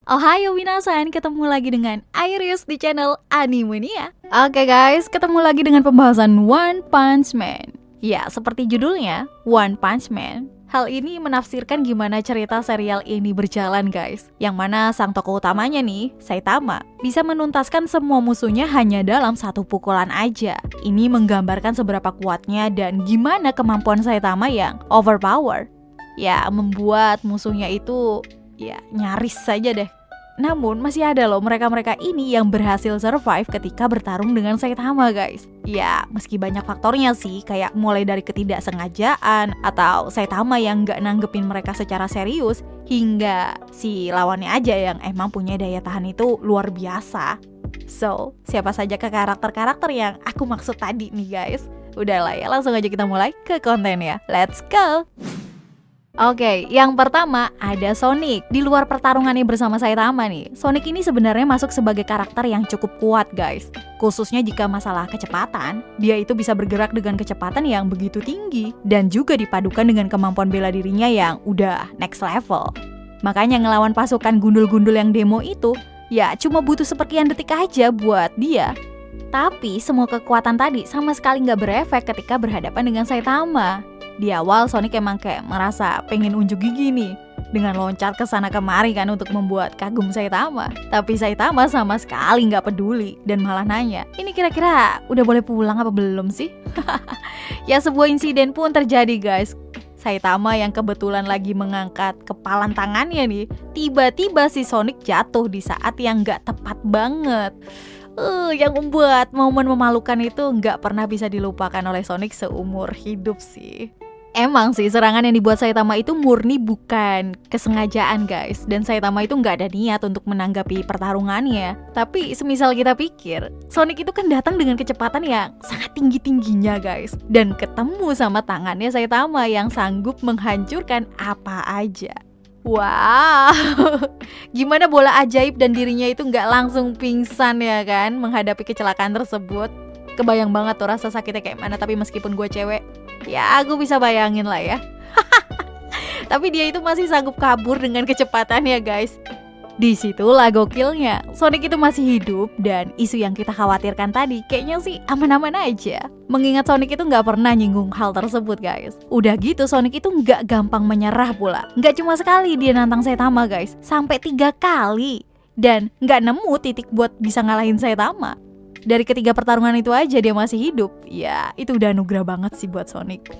Ohayo minasan, ketemu lagi dengan Iris di channel Animania. Oke guys, ketemu lagi dengan pembahasan One Punch Man. Ya, seperti judulnya, One Punch Man. Hal ini menafsirkan gimana cerita serial ini berjalan guys. Yang mana sang tokoh utamanya nih, Saitama, bisa menuntaskan semua musuhnya hanya dalam satu pukulan aja. Ini menggambarkan seberapa kuatnya dan gimana kemampuan Saitama yang overpower. Ya, membuat musuhnya itu ya nyaris saja deh. Namun masih ada loh mereka-mereka ini yang berhasil survive ketika bertarung dengan Saitama guys. Ya meski banyak faktornya sih, kayak mulai dari ketidaksengajaan atau Saitama yang gak nanggepin mereka secara serius, hingga si lawannya aja yang emang punya daya tahan itu luar biasa. So, siapa saja ke karakter-karakter yang aku maksud tadi nih guys? Udahlah ya, langsung aja kita mulai ke kontennya. Let's go! Oke, yang pertama ada Sonic. Di luar pertarungannya bersama Saitama nih, Sonic ini sebenarnya masuk sebagai karakter yang cukup kuat guys. Khususnya jika masalah kecepatan, dia itu bisa bergerak dengan kecepatan yang begitu tinggi dan juga dipadukan dengan kemampuan bela dirinya yang udah next level. Makanya ngelawan pasukan gundul-gundul yang demo itu, ya cuma butuh seperkian detik aja buat dia. Tapi semua kekuatan tadi sama sekali nggak berefek ketika berhadapan dengan Saitama. Di awal Sonic emang kayak merasa pengen unjuk gigi nih dengan loncat ke sana kemari kan untuk membuat kagum Saitama. Tapi Saitama sama sekali nggak peduli dan malah nanya, ini kira-kira udah boleh pulang apa belum sih? Ya sebuah insiden pun terjadi guys. Saitama yang kebetulan lagi mengangkat kepalan tangannya nih, tiba-tiba si Sonic jatuh di saat yang nggak tepat banget. Yang membuat momen memalukan itu nggak pernah bisa dilupakan oleh Sonic seumur hidup sih. Emang sih serangan yang dibuat Saitama itu murni bukan kesengajaan guys. Dan Saitama itu nggak ada niat untuk menanggapi pertarungannya. Tapi semisal kita pikir, Sonic itu kan datang dengan kecepatan yang sangat tinggi-tingginya guys. Dan ketemu sama tangannya Saitama yang sanggup menghancurkan apa aja. Wow, gimana bola ajaib dan dirinya itu nggak langsung pingsan ya kan menghadapi kecelakaan tersebut. Kebayang banget tuh rasa sakitnya kayak mana, tapi meskipun gue cewek, ya aku bisa bayangin lah ya. Tapi dia itu masih sanggup kabur dengan kecepatannya guys. Disitulah gokilnya, Sonic itu masih hidup dan isu yang kita khawatirkan tadi kayaknya sih aman-aman aja. Mengingat Sonic itu nggak pernah nyinggung hal tersebut guys. Udah gitu Sonic itu nggak gampang menyerah pula. Nggak cuma sekali dia nantang Saitama guys, sampai 3 kali. Dan nggak nemu titik buat bisa ngalahin Saitama. Dari ketiga pertarungan itu aja dia masih hidup. Ya itu udah anugerah banget sih buat Sonic.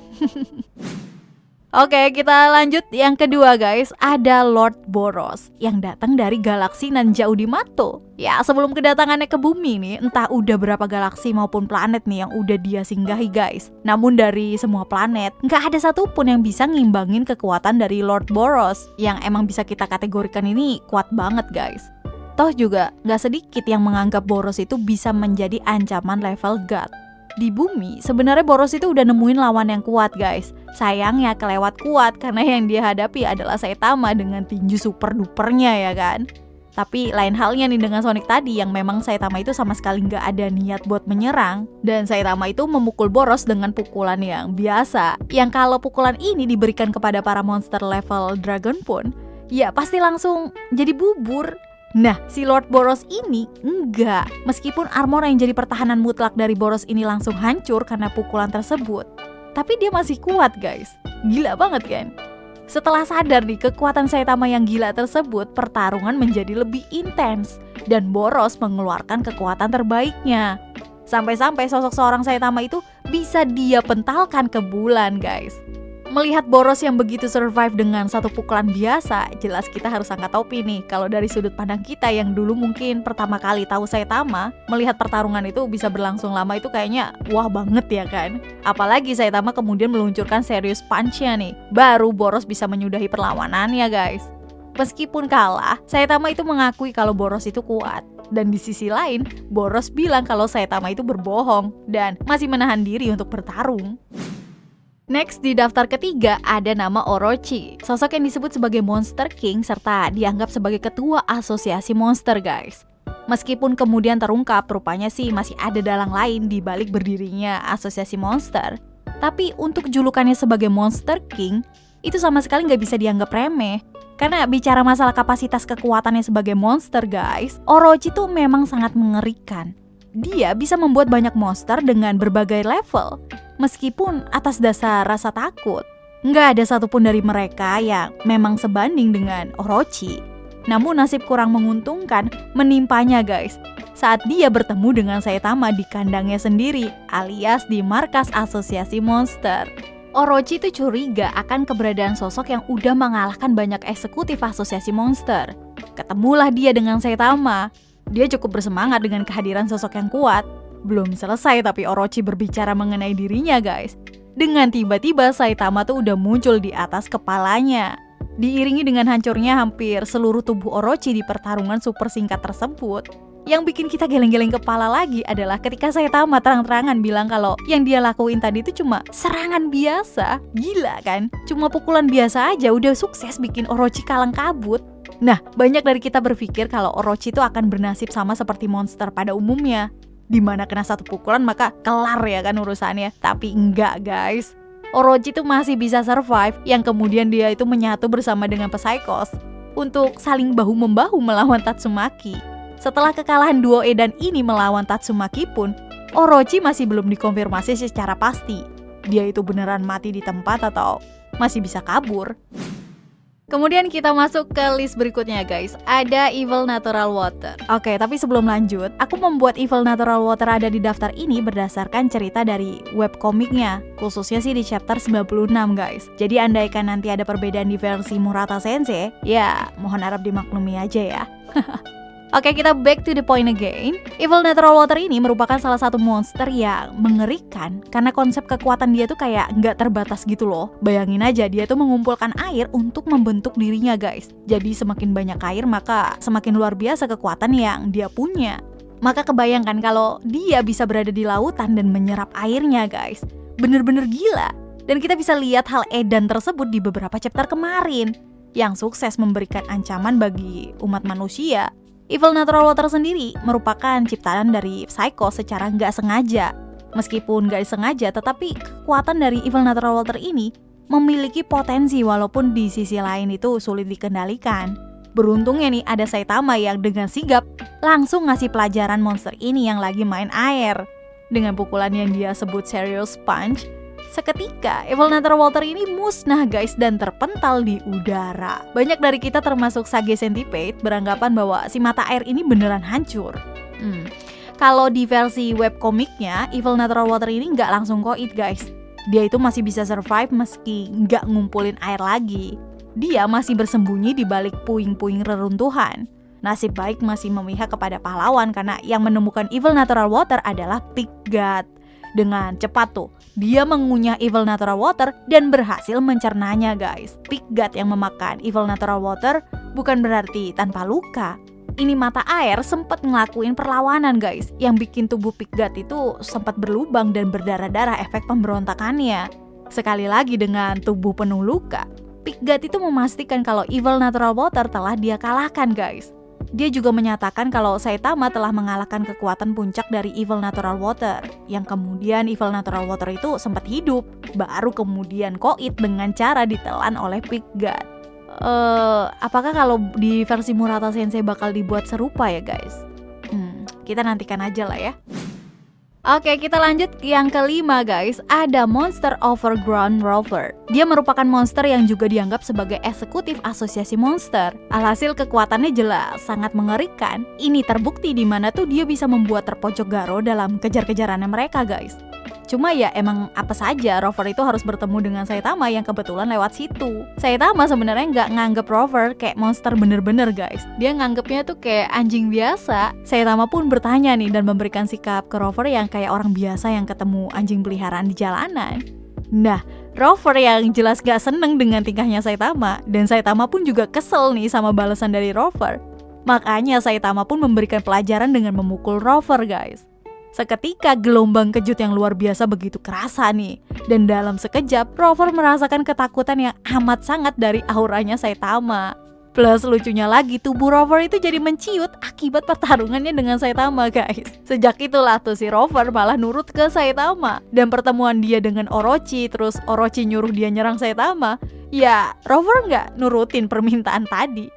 Oke, kita lanjut yang kedua guys. Ada Lord Boros yang datang dari galaksi nan jauh di Mato. Ya sebelum kedatangannya ke bumi nih, entah udah berapa galaksi maupun planet nih yang udah dia singgahi guys. Namun dari semua planet, nggak ada satupun yang bisa ngimbangin kekuatan dari Lord Boros. Yang emang bisa kita kategorikan ini kuat banget guys. Toh juga nggak sedikit yang menganggap Boros itu bisa menjadi ancaman level God. Di bumi, sebenarnya Boros itu udah nemuin lawan yang kuat guys. Sayangnya kelewat kuat karena yang dia hadapi adalah Saitama dengan tinju super dupernya ya kan. Tapi lain halnya nih dengan Sonic tadi yang memang Saitama itu sama sekali nggak ada niat buat menyerang. Dan Saitama itu memukul Boros dengan pukulan yang biasa. Yang kalau pukulan ini diberikan kepada para monster level Dragon pun, ya pasti langsung jadi bubur. Nah, si Lord Boros ini enggak. Meskipun armor yang jadi pertahanan mutlak dari Boros ini langsung hancur karena pukulan tersebut, tapi dia masih kuat guys. Gila banget kan? Setelah sadar nih kekuatan Saitama yang gila tersebut, pertarungan menjadi lebih intens dan Boros mengeluarkan kekuatan terbaiknya. Sampai-sampai sosok seorang Saitama itu bisa dia pentalkan ke bulan guys. Melihat Boros yang begitu survive dengan satu pukulan biasa, jelas kita harus angkat topi nih. Kalau dari sudut pandang kita yang dulu mungkin pertama kali tahu Saitama, melihat pertarungan itu bisa berlangsung lama itu kayaknya wah banget ya kan. Apalagi Saitama kemudian meluncurkan serious punch-nya nih, baru Boros bisa menyudahi perlawanannya guys. Meskipun kalah, Saitama itu mengakui kalau Boros itu kuat. Dan di sisi lain, Boros bilang kalau Saitama itu berbohong dan masih menahan diri untuk bertarung. Next di daftar ketiga ada nama Orochi, sosok yang disebut sebagai Monster King serta dianggap sebagai ketua asosiasi monster guys. Meskipun kemudian terungkap rupanya sih masih ada dalang lain di balik berdirinya asosiasi monster. Tapi untuk julukannya sebagai Monster King, itu sama sekali nggak bisa dianggap remeh. Karena bicara masalah kapasitas kekuatannya sebagai monster guys, Orochi tuh memang sangat mengerikan. Dia bisa membuat banyak monster dengan berbagai level, meskipun atas dasar rasa takut. Nggak ada satupun dari mereka yang memang sebanding dengan Orochi. Namun nasib kurang menguntungkan menimpanya guys, saat dia bertemu dengan Saitama di kandangnya sendiri, alias di markas asosiasi monster. Orochi itu curiga akan keberadaan sosok yang udah mengalahkan banyak eksekutif asosiasi monster. Ketemulah dia dengan Saitama. Dia cukup bersemangat dengan kehadiran sosok yang kuat. Belum selesai tapi Orochi berbicara mengenai dirinya guys. Dengan tiba-tiba Saitama tuh udah muncul di atas kepalanya. Diiringi dengan hancurnya hampir seluruh tubuh Orochi di pertarungan super singkat tersebut. Yang bikin kita geleng-geleng kepala lagi adalah ketika Saitama terang-terangan bilang kalau yang dia lakuin tadi itu cuma serangan biasa. Gila kan? Cuma pukulan biasa aja udah sukses bikin Orochi kalang kabut. Nah, banyak dari kita berpikir kalau Orochi itu akan bernasib sama seperti monster pada umumnya, dimana kena satu pukulan maka kelar ya kan urusannya. Tapi enggak guys, Orochi itu masih bisa survive, yang kemudian dia itu menyatu bersama dengan Psychos untuk saling bahu-membahu melawan Tatsumaki. Setelah kekalahan duo Edan ini melawan Tatsumaki pun, Orochi masih belum dikonfirmasi secara pasti. Dia itu beneran mati di tempat atau masih bisa kabur. Kemudian kita masuk ke list berikutnya guys, ada Evil Natural Water. Oke, tapi sebelum lanjut, aku membuat Evil Natural Water ada di daftar ini berdasarkan cerita dari webkomiknya, khususnya sih di chapter 96 guys. Jadi andaikan nanti ada perbedaan di versi Murata Sensei, ya mohon harap dimaklumi aja ya. Oke, kita back to the point again. Evil Natural Water ini merupakan salah satu monster yang mengerikan karena konsep kekuatan dia tuh kayak nggak terbatas gitu loh. Bayangin aja, dia tuh mengumpulkan air untuk membentuk dirinya guys. Jadi semakin banyak air maka semakin luar biasa kekuatan yang dia punya. Maka kebayangkan kalau dia bisa berada di lautan dan menyerap airnya guys. Bener-bener gila. Dan kita bisa lihat hal edan tersebut di beberapa chapter kemarin yang sukses memberikan ancaman bagi umat manusia. Evil Natural Water sendiri merupakan ciptaan dari Psycho secara nggak sengaja. Meskipun nggak sengaja, tetapi kekuatan dari Evil Natural Water ini memiliki potensi walaupun di sisi lain itu sulit dikendalikan. Beruntungnya nih ada Saitama yang dengan sigap langsung ngasih pelajaran monster ini yang lagi main air. Dengan pukulan yang dia sebut Serious Punch, seketika Evil Natural Water ini musnah guys dan terpental di udara. Banyak dari kita termasuk Sage Centipede beranggapan bahwa si mata air ini beneran hancur. Kalau di versi webkomiknya, Evil Natural Water ini nggak langsung koit guys. Dia itu masih bisa survive meski nggak ngumpulin air lagi. Dia masih bersembunyi di balik puing-puing reruntuhan. Nasib baik masih memihak kepada pahlawan karena yang menemukan Evil Natural Water adalah Pig God. Dengan cepat tuh, dia mengunyah Evil Natural Water dan berhasil mencernanya guys. Pig God yang memakan Evil Natural Water bukan berarti tanpa luka. Ini mata air sempat ngelakuin perlawanan guys, yang bikin tubuh Pig God itu sempat berlubang dan berdarah-darah efek pemberontakannya. Sekali lagi dengan tubuh penuh luka, Pig God itu memastikan kalau Evil Natural Water telah dia kalahkan guys. Dia juga menyatakan kalau Saitama telah mengalahkan kekuatan puncak dari Evil Natural Water, yang kemudian Evil Natural Water itu sempat hidup, baru kemudian koit dengan cara ditelan oleh Pig God. Apakah kalau di versi Murata Sensei bakal dibuat serupa ya guys? Kita nantikan aja lah ya. Oke, kita lanjut ke yang kelima guys, ada Monster Overgrown Rover. Dia merupakan monster yang juga dianggap sebagai eksekutif asosiasi monster. Alhasil kekuatannya jelas sangat mengerikan. Ini terbukti di mana tuh dia bisa membuat terpojok Garo dalam kejar-kejarannya mereka guys. Cuma ya emang apa saja Rover itu harus bertemu dengan Saitama yang kebetulan lewat situ. Saitama sebenarnya nggak nganggep Rover kayak monster bener-bener guys. Dia nganggepnya tuh kayak anjing biasa. Saitama pun bertanya nih dan memberikan sikap ke Rover yang kayak orang biasa yang ketemu anjing peliharaan di jalanan. Nah, Rover yang jelas gak seneng dengan tingkahnya Saitama, dan Saitama pun juga kesel nih sama balasan dari Rover. Makanya Saitama pun memberikan pelajaran dengan memukul Rover guys. Seketika gelombang kejut yang luar biasa begitu kerasa nih. Dan dalam sekejap, Rover merasakan ketakutan yang amat sangat dari auranya Saitama. Plus lucunya lagi, tubuh Rover itu jadi menciut akibat pertarungannya dengan Saitama guys. Sejak itulah tuh si Rover malah nurut ke Saitama. Dan pertemuan dia dengan Orochi, terus Orochi nyuruh dia nyerang Saitama, ya Rover nggak nurutin permintaan tadi.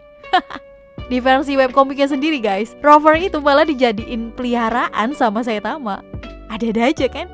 Di versi webkomiknya sendiri guys, Rover itu malah dijadiin peliharaan sama Saitama. Ada-ada aja kan?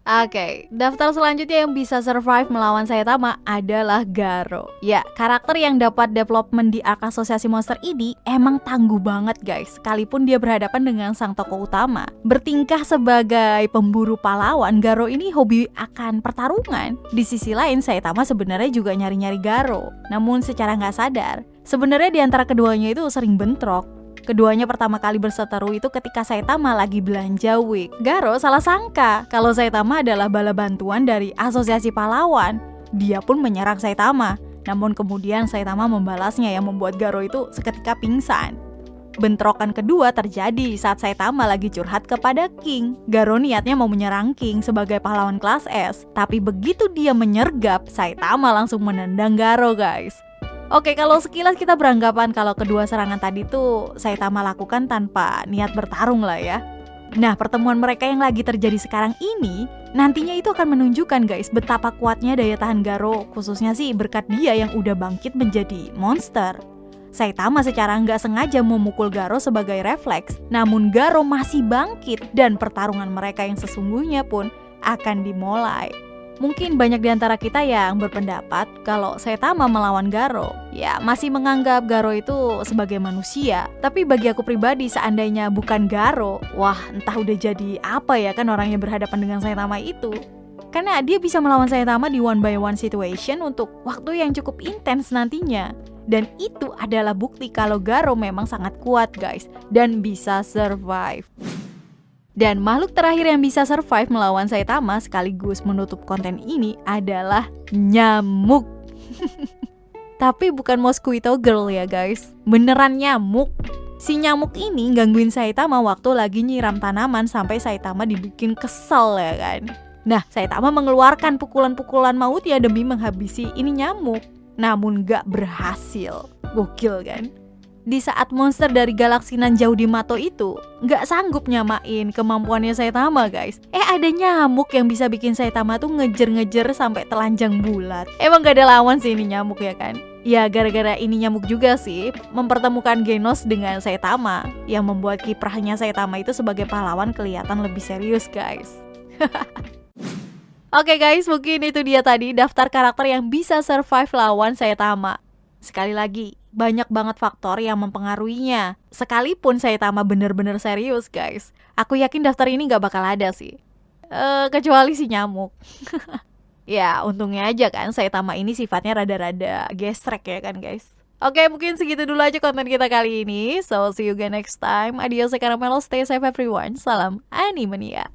Oke, daftar selanjutnya yang bisa survive melawan Saitama adalah Garo. Ya, karakter yang dapat development di arc asosiasi monster ini emang tangguh banget guys, sekalipun dia berhadapan dengan sang tokoh utama. Bertingkah sebagai pemburu pahlawan, Garo ini hobi akan pertarungan. Di sisi lain, Saitama sebenarnya juga nyari-nyari Garo. Namun secara nggak sadar, sebenarnya di antara keduanya itu sering bentrok. Keduanya pertama kali berseteru itu ketika Saitama lagi belanja wig. Garo salah sangka kalau Saitama adalah bala bantuan dari asosiasi pahlawan. Dia pun menyerang Saitama. Namun kemudian Saitama membalasnya yang membuat Garo itu seketika pingsan. Bentrokan kedua terjadi saat Saitama lagi curhat kepada King. Garo niatnya mau menyerang King sebagai pahlawan kelas S. Tapi begitu dia menyergap, Saitama langsung menendang Garo guys. Oke, kalau sekilas kita beranggapan kalau kedua serangan tadi tuh Saitama lakukan tanpa niat bertarung lah ya. Nah, pertemuan mereka yang lagi terjadi sekarang ini nantinya itu akan menunjukkan guys betapa kuatnya daya tahan Garo, khususnya sih berkat dia yang udah bangkit menjadi monster. Saitama secara nggak sengaja memukul Garo sebagai refleks, namun Garo masih bangkit dan pertarungan mereka yang sesungguhnya pun akan dimulai. Mungkin banyak di antara kita yang berpendapat kalau Saitama melawan Garo, ya masih menganggap Garo itu sebagai manusia. Tapi bagi aku pribadi, seandainya bukan Garo, wah entah udah jadi apa ya kan orang yang berhadapan dengan Saitama itu. Karena dia bisa melawan Saitama di one by one situation untuk waktu yang cukup intens nantinya. Dan itu adalah bukti kalau Garo memang sangat kuat guys, dan bisa survive. Dan makhluk terakhir yang bisa survive melawan Saitama sekaligus menutup konten ini adalah nyamuk. Tapi bukan mosquito girl ya guys, beneran nyamuk. Si nyamuk ini gangguin Saitama waktu lagi nyiram tanaman sampai Saitama dibikin kesel ya kan. Nah, Saitama mengeluarkan pukulan-pukulan mautnya demi menghabisi ini nyamuk. Namun gak berhasil. Gokil kan? Di saat monster dari galaksi nan jauh di Mato itu nggak sanggup nyamain kemampuannya Saitama guys. Ada nyamuk yang bisa bikin Saitama tuh ngejer-ngejer sampai telanjang bulat. Emang gak ada lawan sih ini nyamuk ya kan. Ya gara-gara ini nyamuk juga sih mempertemukan Genos dengan Saitama, yang membuat kiprahnya Saitama itu sebagai pahlawan kelihatan lebih serius guys. Oke guys, mungkin itu dia tadi daftar karakter yang bisa survive lawan Saitama. Sekali lagi, banyak banget faktor yang mempengaruhinya. Sekalipun Saitama bener-bener serius guys, aku yakin daftar ini gak bakal ada sih. Kecuali si nyamuk. Ya untungnya aja kan Saitama ini sifatnya rada-rada gestrek ya kan guys. Oke, mungkin segitu dulu aja konten kita kali ini. So see you again next time. Adios, caramelo, stay safe everyone. Salam Animania.